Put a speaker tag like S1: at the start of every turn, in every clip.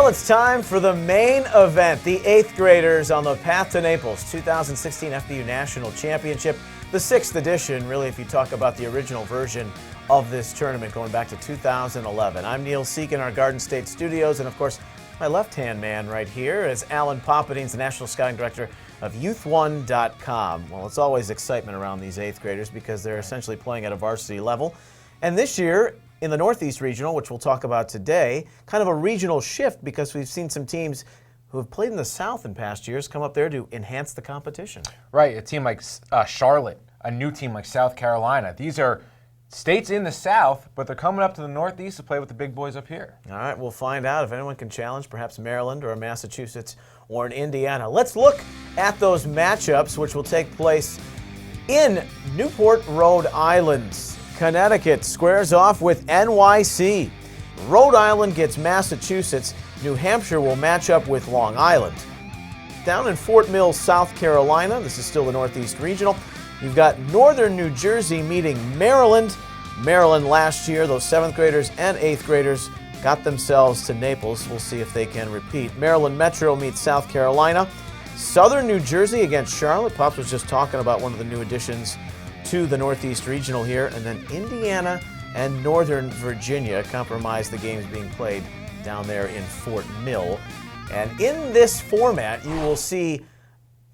S1: Well, it's time for the main event. The 8th graders on the path to Naples, 2016 FBU National Championship, the 6th edition, really, if you talk about the original version of this tournament going back to 2011. I'm Sika in our Garden State studios, and of course, my left-hand man right here is Alan Popadines, the National Scouting Director of Youth1.com. Well, it's always excitement around these 8th graders because they're essentially playing at a varsity level. And this year, in the Northeast Regional, which we'll talk about today, kind of a regional shift because we've seen some teams who have played in the South in past years come up there to enhance the competition.
S2: Right, a team like Charlotte, a new team like South Carolina. These are states in the South, but they're coming up to the Northeast to play with the big boys up here.
S1: All right, we'll find out if anyone can challenge perhaps Maryland or Massachusetts or in Indiana. Let's look at those matchups, which will take place in Newport, Rhode Island. Connecticut squares off with NYC. Rhode Island gets Massachusetts. New Hampshire will match up with Long Island. Down in Fort Mill, South Carolina, this is still the Northeast Regional, you've got Northern New Jersey meeting Maryland. Maryland last year, those 7th graders and 8th graders got themselves to Naples. We'll see if they can repeat. Maryland Metro meets South Carolina. Southern New Jersey against Charlotte. Pops was just talking about one of the new additions to the Northeast Regional here, and then Indiana and Northern Virginia compromise the games being played down there in Fort Mill. And in this format, you will see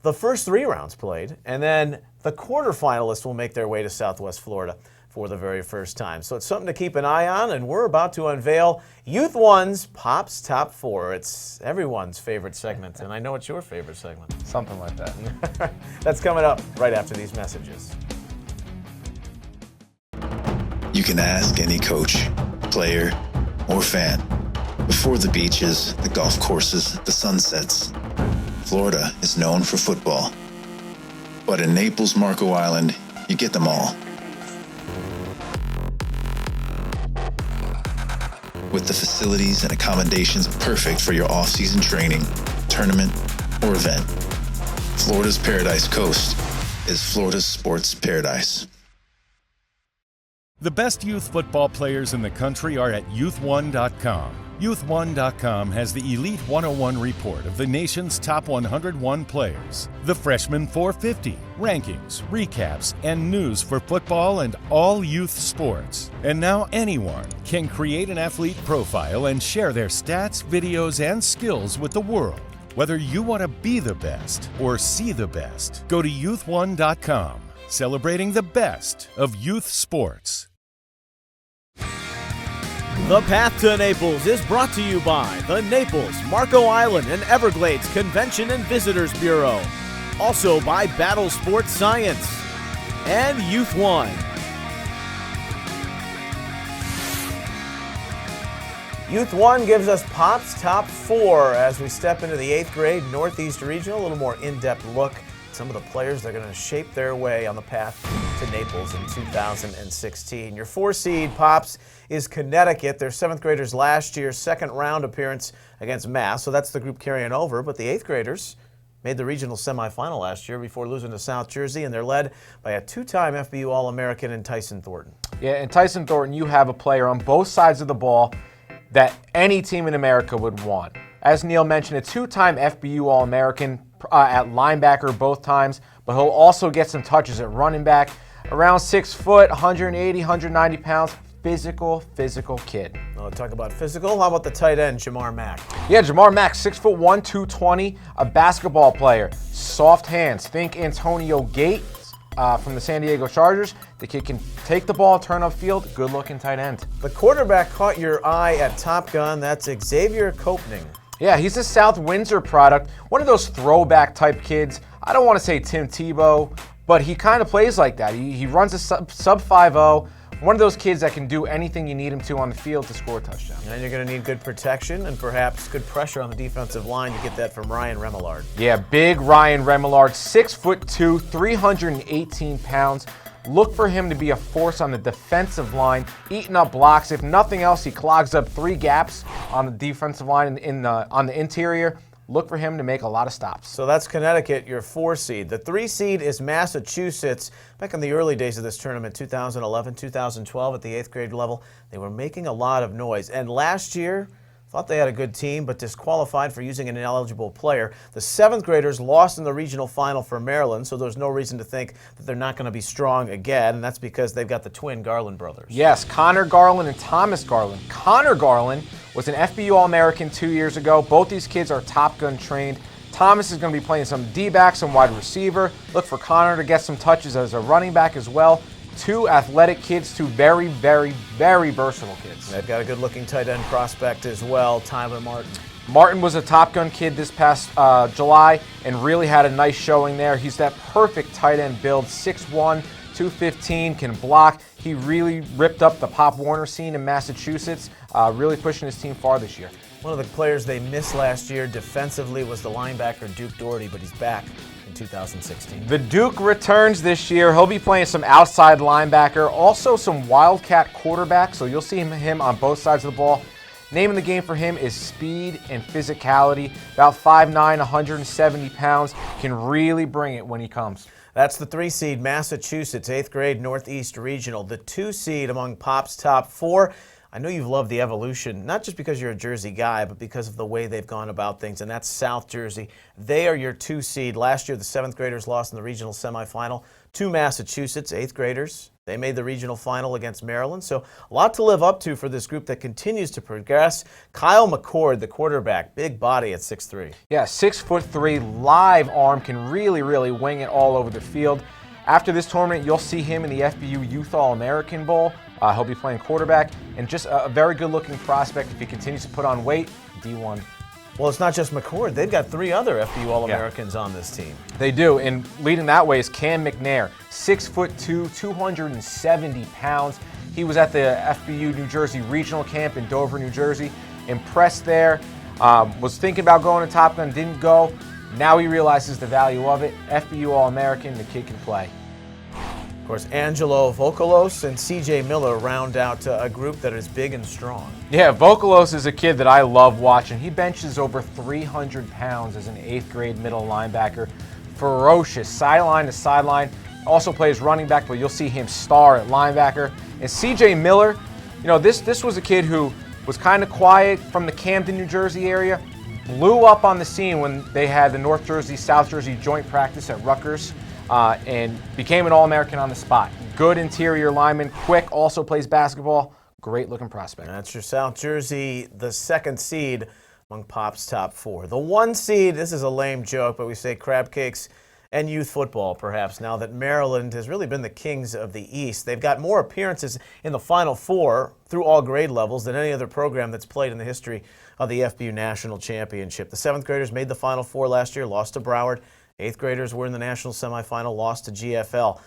S1: the first 3 rounds played, and then the quarterfinalists will make their way to Southwest Florida for the very first time. So it's something to keep an eye on, and we're about to unveil Youth 1's Pop's Top 4. It's everyone's favorite segment, and I know it's your favorite segment.
S2: Something like that.
S1: That's coming up right after these messages.
S3: You can ask any coach, player, or fan. Before the beaches, the golf courses, the sunsets, Florida is known for football. But in Naples, Marco Island, you get them all. With the facilities and accommodations perfect for your off-season training, tournament, or event. Florida's Paradise Coast is Florida's sports paradise.
S4: The best youth football players in the country are at Youth1.com. Youth1.com has the Elite 101 report of the nation's top 101 players, the Freshman 450, rankings, recaps, and news for football and all youth sports. And now anyone can create an athlete profile and share their stats, videos, and skills with the world. Whether you want to be the best or see the best, go to Youth1.com, celebrating the best of youth sports.
S5: The Path to Naples is brought to you by the Naples, Marco Island, and Everglades Convention and Visitors Bureau. Also by Battle Sports Science and Youth 1.
S1: Youth 1 gives us Pop's Top 4 as we step into the 8th grade Northeast Regional. A little more in-depth look at some of the players that are going to shape their way on the path to Naples in 2016. Your 4 seed, Pops, is Connecticut. Their 7th graders last year, 2nd round appearance against Mass, so that's the group carrying over. But the 8th graders made the regional semifinal last year before losing to South Jersey, and they're led by a 2-time FBU All-American in Tyson Thornton.
S2: Yeah, and Tyson Thornton, you have a player on both sides of the ball that any team in America would want. As Neil mentioned, a 2-time FBU All-American at linebacker both times, but he'll also get some touches at running back. Around 6 foot, 180, 190 pounds, physical kid.
S1: Oh, talk about physical. How about the tight end, Jamar Mack?
S2: Yeah, Jamar Mack, 6'1", 220, a basketball player, soft hands. Think Antonio Gates from the San Diego Chargers. The kid can take the ball, turn upfield, good-looking tight end.
S1: The quarterback caught your eye at Top Gun. That's Xavier Kopning.
S2: Yeah, he's a South Windsor product, one of those throwback type kids. I don't want to say Tim Tebow, but he kind of plays like that. He runs a sub 5.0, one of those kids that can do anything you need him to on the field to score a touchdown.
S1: And you're going to need good protection and perhaps good pressure on the defensive line. You get that from Ryan Remillard.
S2: Yeah, big Ryan Remillard, 6'2", 318 pounds. Look for him to be a force on the defensive line, eating up blocks. If nothing else, he clogs up 3 gaps on the defensive line on the interior. Look for him to make a lot of stops.
S1: So that's Connecticut, your 4 seed. The 3 seed is Massachusetts. Back in the early days of this tournament, 2011, 2012, at the 8th grade level, they were making a lot of noise. And last year, thought they had a good team, but disqualified for using an ineligible player. The 7th graders lost in the regional final for Maryland, so there's no reason to think that they're not going to be strong again, and that's because they've got the twin Garland brothers.
S2: Yes, Connor Garland and Thomas Garland. Connor Garland was an FBU All-American 2 years ago. Both these kids are Top Gun trained. Thomas is going to be playing some D-back, some wide receiver. Look for Connor to get some touches as a running back as well. 2 athletic kids, 2 very, very, very versatile kids.
S1: They've got a good-looking tight end prospect as well, Tyler Martin.
S2: Martin was a Top Gun kid this past July and really had a nice showing there. He's that perfect tight end build, 6'1", 215, can block. He really ripped up the Pop Warner scene in Massachusetts, really pushing his team far this year.
S1: One of the players they missed last year defensively was the linebacker Duke Doherty, but he's back in 2016.
S2: The Duke returns this year. He'll be playing some outside linebacker, also some Wildcat quarterback, so you'll see him on both sides of the ball. Name of the game for him is speed and physicality. About 5'9", 170 pounds, can really bring it when he comes.
S1: That's the 3 seed Massachusetts, 8th grade Northeast Regional. The 2 seed among Pop's top 4. I know you've loved the evolution, not just because you're a Jersey guy, but because of the way they've gone about things, and that's South Jersey. They are your 2 seed. Last year, the 7th graders lost in the regional semifinal to Massachusetts, 8th graders. They made the regional final against Maryland, so a lot to live up to for this group that continues to progress. Kyle McCord, the quarterback, big body at 6'3".
S2: Yeah, 6'3", live arm, can really, really wing it all over the field. After this tournament, you'll see him in the FBU Youth All-American Bowl. He'll be playing quarterback, and just a very good-looking prospect if he continues to put on weight, D1.
S1: Well, it's not just McCord. They've got 3 other FBU All-Americans on this team.
S2: They do, and leading that way is Cam McNair, 6'2", 270 pounds. He was at the FBU New Jersey Regional Camp in Dover, New Jersey. Impressed there. Was thinking about going to Top Gun, didn't go. Now he realizes the value of it. FBU All-American, the kid can play.
S1: Of course, Angelo Vokalos and CJ Miller round out a group that is big and strong.
S2: Yeah, Vokalos is a kid that I love watching. He benches over 300 pounds as an 8th grade middle linebacker. Ferocious, sideline to sideline. Also plays running back, but you'll see him star at linebacker. And CJ Miller, you know, this was a kid who was kind of quiet from the Camden, New Jersey area. Blew up on the scene when they had the North Jersey, South Jersey joint practice at Rutgers. And became an All-American on the spot. Good interior lineman, quick, also plays basketball. Great looking prospect.
S1: That's your South Jersey, the 2nd seed among Pop's top 4. The 1 seed, this is a lame joke, but we say crab cakes and youth football perhaps, now that Maryland has really been the kings of the East. They've got more appearances in the Final Four through all grade levels than any other program that's played in the history of the FBU National Championship. The 7th graders made the Final Four last year, lost to Broward. 8th graders were in the national semifinal, lost to GFL.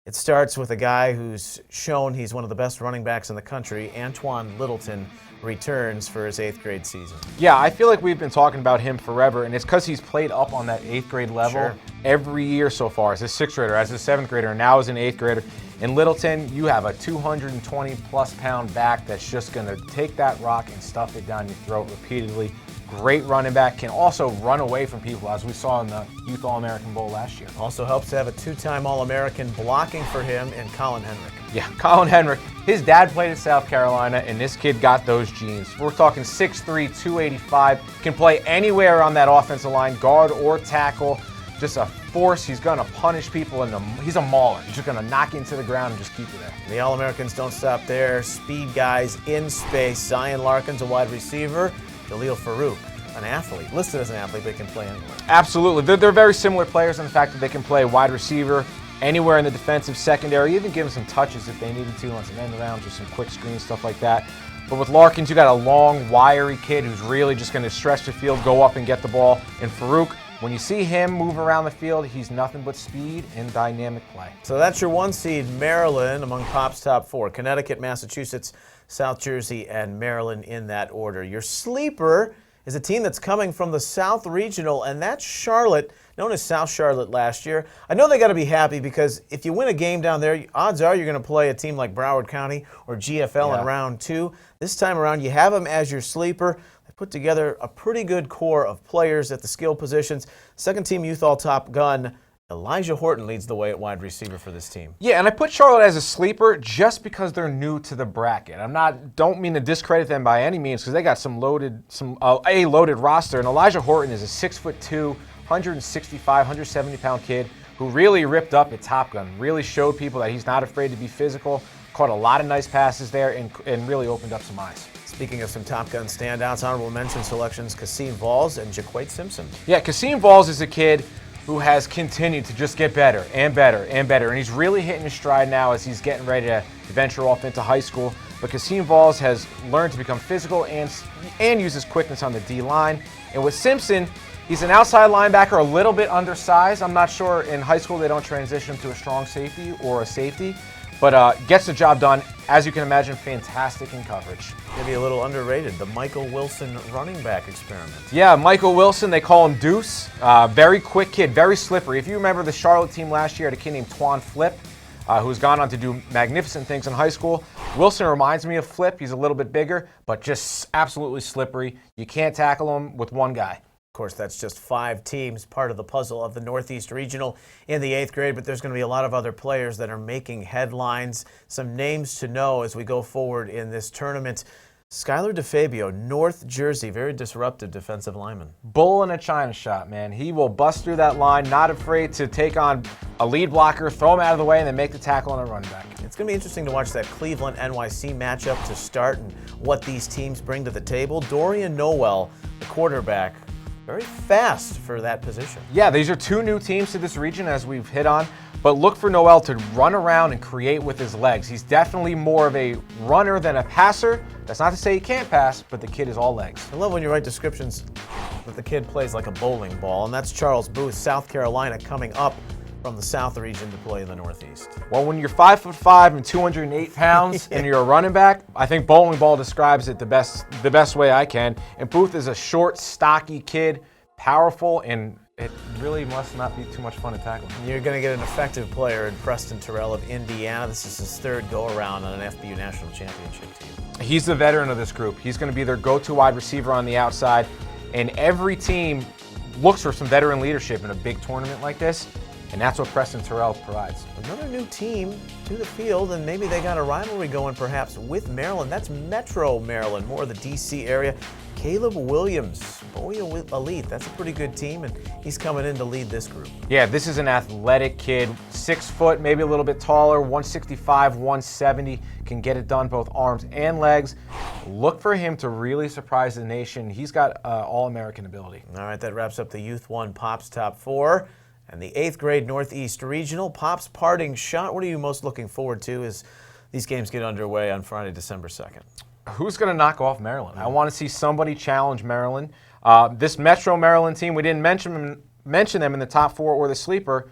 S1: It starts with a guy who's shown he's one of the best running backs in the country. Antoine Littleton returns for his 8th grade season.
S2: Yeah, I feel like we've been talking about him forever, and it's because he's played up on that 8th grade level every year so far. As a 6th grader, as a 7th grader, and now as an 8th grader. In Littleton, you have a 220-plus pound back that's just going to take that rock and stuff it down your throat repeatedly. Great running back, can also run away from people, as we saw in the Youth All-American Bowl last year.
S1: Also helps to have a 2-time All-American blocking for him in Colin Henrik.
S2: Yeah, Colin Henrik. His dad played at South Carolina, and this kid got those genes. We're talking 6'3", 285, can play anywhere on that offensive line, guard or tackle. Just a force. He's going to punish people, and he's a mauler. He's just going to knock you into the ground and just keep you there.
S1: The All-Americans don't stop there. Speed guys in space. Zion Larkin's a wide receiver. Jaleel Farouk, an athlete, listed as an athlete, but can play anywhere.
S2: Absolutely. They're very similar players in the fact that they can play wide receiver anywhere in the defensive secondary, even give them some touches if they needed to on some end arounds or some quick screens, stuff like that. But with Larkins, you got a long, wiry kid who's really just going to stretch the field, go up and get the ball. And Farouk, when you see him move around the field, he's nothing but speed and dynamic play.
S1: So that's your 1 seed, Maryland, among Pop's top 4. Connecticut, Massachusetts, South Jersey, and Maryland in that order. Your sleeper is a team that's coming from the South Regional, and that's Charlotte, known as South Charlotte last year. I know they got to be happy because if you win a game down there, odds are you're going to play a team like Broward County or GFL in round 2. This time around, you have them as your sleeper. They put together a pretty good core of players at the skill positions. Second team Youth All Top Gun, Elijah Horton leads the way at wide receiver for this team.
S2: Yeah, and I put Charlotte as a sleeper just because they're new to the bracket. Don't mean to discredit them by any means because they got a loaded roster. And Elijah Horton is a 6'2", 165, 170-pound kid who really ripped up at Top Gun. Really showed people that he's not afraid to be physical. Caught a lot of nice passes there and really opened up some eyes.
S1: Speaking of some Top Gun standouts, honorable mention selections: Kasim Valls and Jaquate Simpson.
S2: Yeah, Kasim Valls is a kid who has continued to just get better and better and better. And he's really hitting his stride now as he's getting ready to venture off into high school. But Kasim Valls has learned to become physical and use his quickness on the D-line. And with Simpson, he's an outside linebacker, a little bit undersized. I'm not sure in high school they don't transition him to a strong safety or a safety, but gets the job done. As you can imagine, fantastic in coverage.
S1: Maybe a little underrated, the Michael Wilson running back experiment.
S2: Yeah, Michael Wilson, they call him Deuce. Very quick kid, very slippery. If you remember the Charlotte team last year, had a kid named Twan Flip, who's gone on to do magnificent things in high school. Wilson reminds me of Flip. He's a little bit bigger, but just absolutely slippery. You can't tackle him with one guy.
S1: Of course, that's just 5 teams, part of the puzzle of the Northeast Regional in the 8th grade, but there's going to be a lot of other players that are making headlines. Some names to know as we go forward in this tournament. Skylar DeFabio, North Jersey, very disruptive defensive lineman.
S2: Bull in a china shop, man. He will bust through that line, not afraid to take on a lead blocker, throw him out of the way, and then make the tackle on a run back.
S1: It's going to be interesting to watch that Cleveland-NYC matchup to start and what these teams bring to the table. Dorian Noel, the quarterback, very fast for that position.
S2: Yeah, these are 2 new teams to this region, as we've hit on. But look for Noel to run around and create with his legs. He's definitely more of a runner than a passer. That's not to say he can't pass, but the kid is all legs.
S1: I love when you write descriptions that the kid plays like a bowling ball, and that's Charles Booth, South Carolina, coming up from the South region to play in the Northeast.
S2: Well, when you're 5'5" and 208 pounds and you're a running back, I think bowling ball describes it the best way I can. And Booth is a short, stocky kid, powerful, and it really must not be too much fun to tackle.
S1: You're going to get an effective player in Preston Terrell of Indiana. This is his 3rd go-around on an FBU National Championship team.
S2: He's the veteran of this group. He's going to be their go-to wide receiver on the outside. And every team looks for some veteran leadership in a big tournament like this. And that's what Preston Terrell provides.
S1: Another new team to the field, and maybe they got a rivalry going perhaps with Maryland. That's Metro Maryland, more of the D.C. area. Caleb Williams, Boya Elite. That's a pretty good team, and he's coming in to lead this group.
S2: Yeah, this is an athletic kid. 6 foot, maybe a little bit taller, 165, 170. Can get it done both arms and legs. Look for him to really surprise the nation. He's got all-American ability.
S1: All right, that wraps up the Youth 1 Pops Top 4. And the 8th grade Northeast Regional. Pop's parting shot. What are you most looking forward to as these games get underway on Friday, December 2nd?
S2: Who's going to knock off Maryland? I want to see somebody challenge Maryland. This Metro Maryland team, we didn't mention them in the top 4 or the sleeper,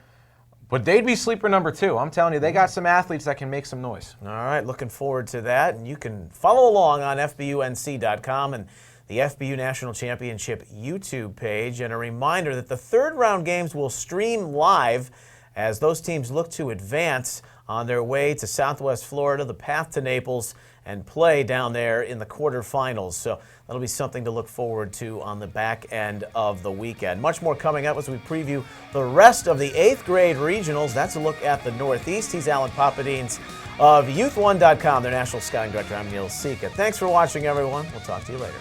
S2: but they'd be sleeper number 2. I'm telling you, they got some athletes that can make some noise.
S1: All right, looking forward to that. And you can follow along on FBUNC.com and the FBU National Championship YouTube page. And a reminder that the 3rd round games will stream live as those teams look to advance on their way to Southwest Florida, the path to Naples, and play down there in the quarterfinals. So that'll be something to look forward to on the back end of the weekend. Much more coming up as we preview the rest of the 8th grade regionals. That's a look at the Northeast. He's Alan Popadines of Youth1.com, their national scouting director. I'm Neil Sika. Thanks for watching, everyone. We'll talk to you later.